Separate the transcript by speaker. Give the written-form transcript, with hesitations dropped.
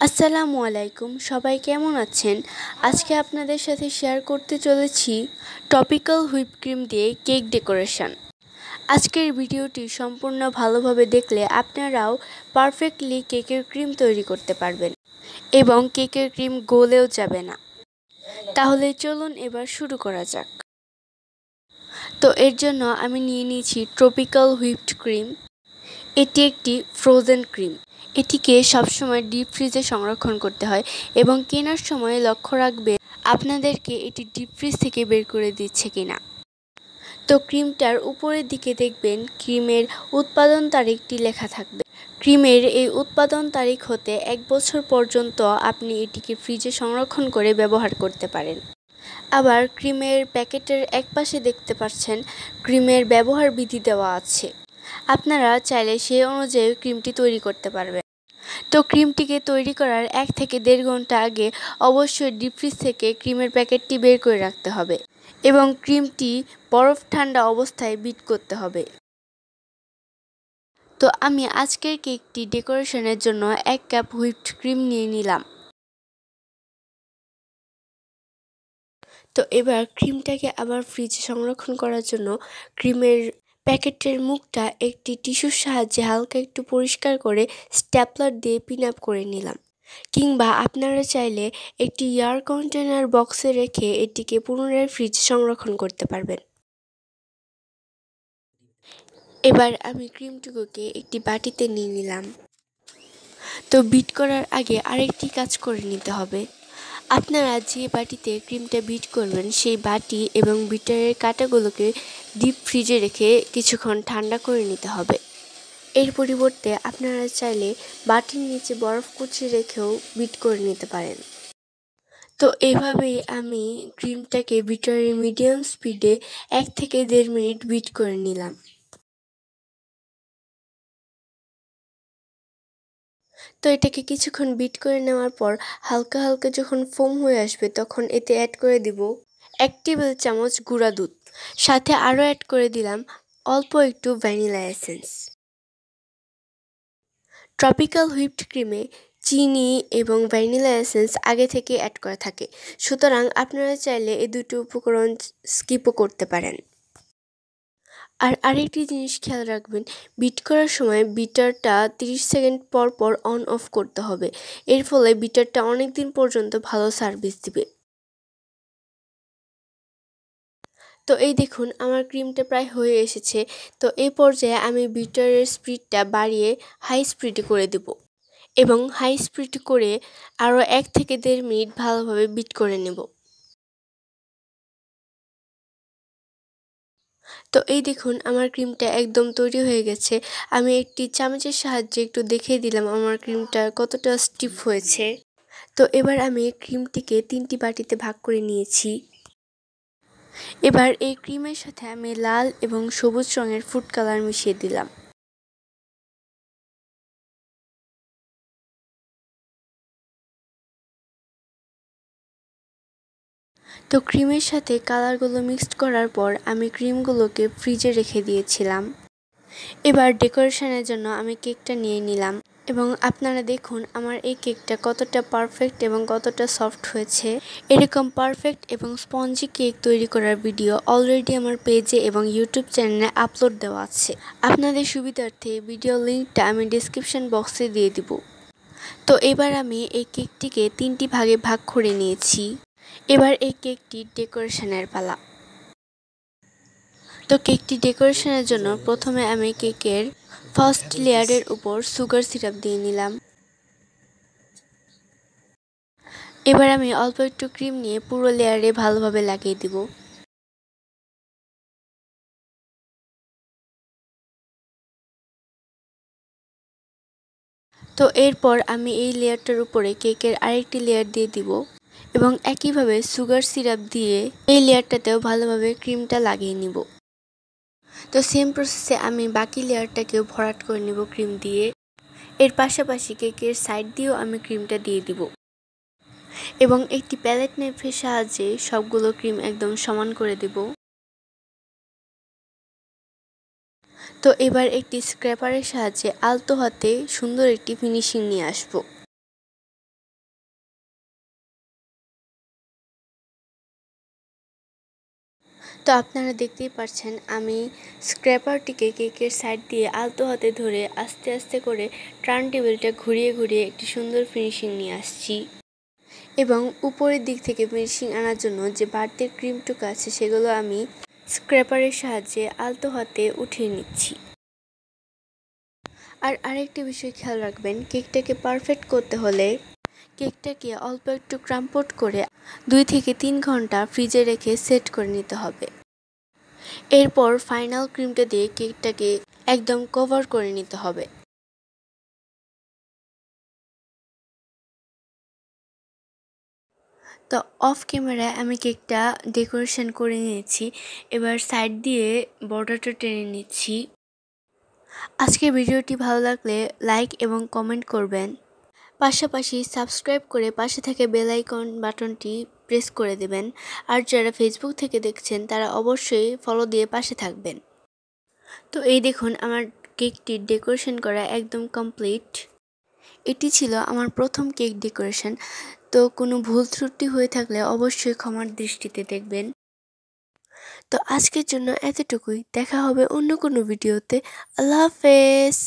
Speaker 1: আসসালামু আলাইকুম, সবাই কেমন আছেন? আজকে আপনাদের সাথে শেয়ার করতে চলেছি টপিক্যাল হুইপ ক্রিম দিয়ে কেক ডেকোরেশন। আজকের ভিডিওটি সম্পূর্ণ ভালোভাবে দেখলে আপনারাও পারফেক্টলি কেকের ক্রিম তৈরি করতে পারবেন এবং কেকের ক্রিম গলেও যাবে না। তাহলে চলুন এবার শুরু করা যাক। তো এর জন্য আমি নিয়ে নিয়েছি ট্রপিক্যাল হুইপড ক্রিম। এটি একটি ফ্রোজেন ক্রিম। এটিকে সবসময় ডিপ ফ্রিজে সংরক্ষণ করতে হয় এবং কেনার সময় লক্ষ্য রাখবেন আপনাদেরকে এটি ডিপ ফ্রিজ থেকে বের করে দিচ্ছে কিনা। তো ক্রিমটার উপরের দিকে দেখবেন ক্রিমের উৎপাদন তারিখটি লেখা থাকবে। ক্রিমের এই উৎপাদন তারিখ হতে 1 বছর পর্যন্ত আপনি এটিকে ফ্রিজে সংরক্ষণ করে ব্যবহার করতে পারেন। আবার ক্রিমের প্যাকেটের একপাশে দেখতে পাচ্ছেন ক্রিমের ব্যবহার বিধি দেওয়া আছে। আপনারা চাইলে সেই অনুযায়ী ক্রিমটি তৈরি করতে পারবেন। তো ক্রিমটিকে তৈরি করার 1 থেকে 1.5 ঘন্টা আগে অবশ্যই ডিপ ফ্রিজ থেকে ক্রিমের প্যাকেটটি বের করে রাখতে হবে এবং ক্রিমটি বরফ ঠান্ডা অবস্থায় বিট করতে হবে। তো আমি আজকের কেকটি ডেকোরেশনের জন্য 1 কাপ হুইপড ক্রিম নিয়ে নিলাম। তো এবার ক্রিমটাকে আবার ফ্রিজে সংরক্ষণ করার জন্য ক্রিমের প্যাকেটের মুখটা একটি টিস্যুর সাহায্যে হালকা একটু পরিষ্কার করে স্ট্যাপলার দিয়ে পিন আপ করে নিলাম। কিংবা আপনারা চাইলে একটি এয়ার কন্টেনার বক্সে রেখে এটিকে পুনরায় ফ্রিজে সংরক্ষণ করতে পারবেন। এবার আমি ক্রিমটুকুকে একটি বাটিতে নিয়ে নিলাম। তো বিট করার আগে আরেকটি কাজ করে নিতে হবে। আপনারা যে বাটিতে ক্রিমটা বিট করবেন সেই বাটি এবং বিটারের কাঁটাগুলোকে ডিপ ফ্রিজে রেখে কিছুক্ষণ ঠান্ডা করে নিতে হবে। এর পরিবর্তে আপনারা চাইলে বাটির নিচে বরফ কুচি রেখেও বিট করে নিতে পারেন। তো এভাবেই আমি ক্রিমটাকে বিটারের মিডিয়াম স্পিডে 1 থেকে 1.5 মিনিট বিট করে নিলাম। তো এটাকে কিছুক্ষণ বিট করে নেওয়ার পর হালকা হালকা যখন ফোম হয়ে আসবে তখন এতে অ্যাড করে দিব 1 টেবিল চামচ গুঁড়া দুধ। সাথে আরও অ্যাড করে দিলাম অল্প একটু ভ্যানিলা এসেন্স। ট্রপিক্যাল হুইপড ক্রিমে চিনি এবং ভ্যানিলা এসেন্স আগে থেকে অ্যাড করা থাকে, সুতরাং আপনারা চাইলে এই দুটো উপকরণ স্কিপও করতে পারেন। আর আরেকটি জিনিস খেয়াল রাখবেন, বিট করার সময় বিটারটা 30 সেকেন্ড পর পর অন অফ করতে হবে। এর ফলে বিটারটা অনেক দিন পর্যন্ত ভালো সার্ভিস দিবে। তো এই দেখুন আমার ক্রিমটা প্রায় হয়ে এসেছে। তো এই পর্যায়ে আমি বিটারের স্পিডটা বাড়িয়ে হাই স্পিডে করে দেব এবং হাই স্পিড করে আরও 1 থেকে 1.5 মিনিট ভালোভাবে বিট করে নেব। তো এই দেখুন আমার ক্রিমটা একদম তৈরি হয়ে গেছে। আমি একটি চামচের সাহায্যে একটু দেখিয়ে দিলাম আমার ক্রিমটা কতটা স্টিফ হয়েছে। তো এবার আমি ক্রিমটিকে 3টি বাটিতে ভাগ করে নিয়েছি। এবার এই ক্রিমের সাথে আমি লাল এবং সবুজ রঙের ফুড কালার মিশিয়ে দিলাম। তো ক্রিমের সাথে কালারগুলো মিক্সড করার পর আমি ক্রিমগুলোকে ফ্রিজে রেখে দিয়েছিলাম। এবার ডেকোরেশনের জন্য আমি কেকটা নিয়ে নিলাম এবং আপনারা দেখুন আমার এই কেকটা কতটা পারফেক্ট এবং কতটা সফট হয়েছে। এরকম পারফেক্ট এবং স্পঞ্জি কেক তৈরি করার ভিডিও অলরেডি আমার পেজে এবং ইউটিউব চ্যানেলে আপলোড দেওয়া আছে। আপনাদের সুবিধার্থে ভিডিও লিঙ্কটা আমি ডিসক্রিপশন বক্সে দিয়ে দিব। তো এবার আমি এই কেকটিকে 3টি ভাগে ভাগ করে নিয়েছি। এবার এই কেকটি ডেকোরেশনের পালা। তো কেকটি ডেকোরেশনের জন্য প্রথমে আমি কেকের ফার্স্ট লেয়ারের উপর সুগার সিরাপ দিয়ে নিলাম। এবার আমি অল্প একটু ক্রিম নিয়ে পুরো লেয়ারে ভালোভাবে লাগিয়ে দিব। তো এরপর আমি এই লেয়ারটার উপরে কেকের আরেকটি লেয়ার দিয়ে দিব এবং একইভাবে সুগার সিরাপ দিয়ে এই লেয়ারটাতেও ভালোভাবে ক্রিমটা লাগিয়ে নিব। তো সেম প্রসেসে আমি বাকি লেয়ারটাকেও ভরাট করে নিব ক্রিম দিয়ে। এর পাশাপাশি কেকের সাইড দিয়েও আমি ক্রিমটা দিয়ে দিব এবং একটি প্যালেট নাইফের সাহায্যে সবগুলো ক্রিম একদম সমান করে দেব। তো এবার একটি স্ক্র্যাপারের সাহায্যে আলতো হাতে সুন্দর একটি ফিনিশিং নিয়ে আসব। তো আপনারা দেখতেই পাচ্ছেন আমি স্ক্র্যাপারটিকে কেকের সাইড দিয়ে আলতো হাতে ধরে আস্তে আস্তে করে টার্ন টেবিলটা ঘুরিয়ে ঘুরিয়ে একটি সুন্দর ফিনিশিং নিয়ে আসছি এবং উপরের দিক থেকে ফিনিশিং আনার জন্য যে বাড়তি ক্রিমটুকু আছে সেগুলো আমি স্ক্র্যাপারের সাহায্যে আলতো হাতে উঠিয়ে নিচ্ছি। আর আরেকটি বিষয় খেয়াল রাখবেন, কেকটাকে পারফেক্ট করতে হলে কেকটাকে অল্প একটু ক্রাম্পট করে 2 থেকে 3 ঘন্টা ফ্রিজে রেখে সেট করে নিতে হবে। এরপর ফাইনাল ক্রিমটা দিয়ে কেকটাকে একদম কভার করে নিতে হবে। তো অফ ক্যামেরায় আমি কেকটা ডেকোরেশন করে নিয়েছি, এবার সাইড দিয়ে বর্ডারটা টেনে নিচ্ছি। আজকের ভিডিওটি ভালো লাগলে লাইক এবং কমেন্ট করবেন, পাশাপাশি সাবস্ক্রাইব করে পাশে থেকে বেল আইকন বাটনটি প্রেস করে দেবেন। আর যারা ফেসবুক থেকে দেখছেন তারা অবশ্যই ফলো দিয়ে পাশে থাকবেন। তো এই দেখুন আমার কেকটির ডেকোরেশন করা একদম কমপ্লিট। এটি ছিল আমার প্রথম কেক ডেকোরেশন। তো কোনো ভুল ত্রুটি হয়ে থাকলে অবশ্যই ক্ষমার দৃষ্টিতে দেখবেন। তো আজকের জন্য এতটুকুই, দেখা হবে অন্য কোনো ভিডিওতে। আল্লাহ হাফেজ।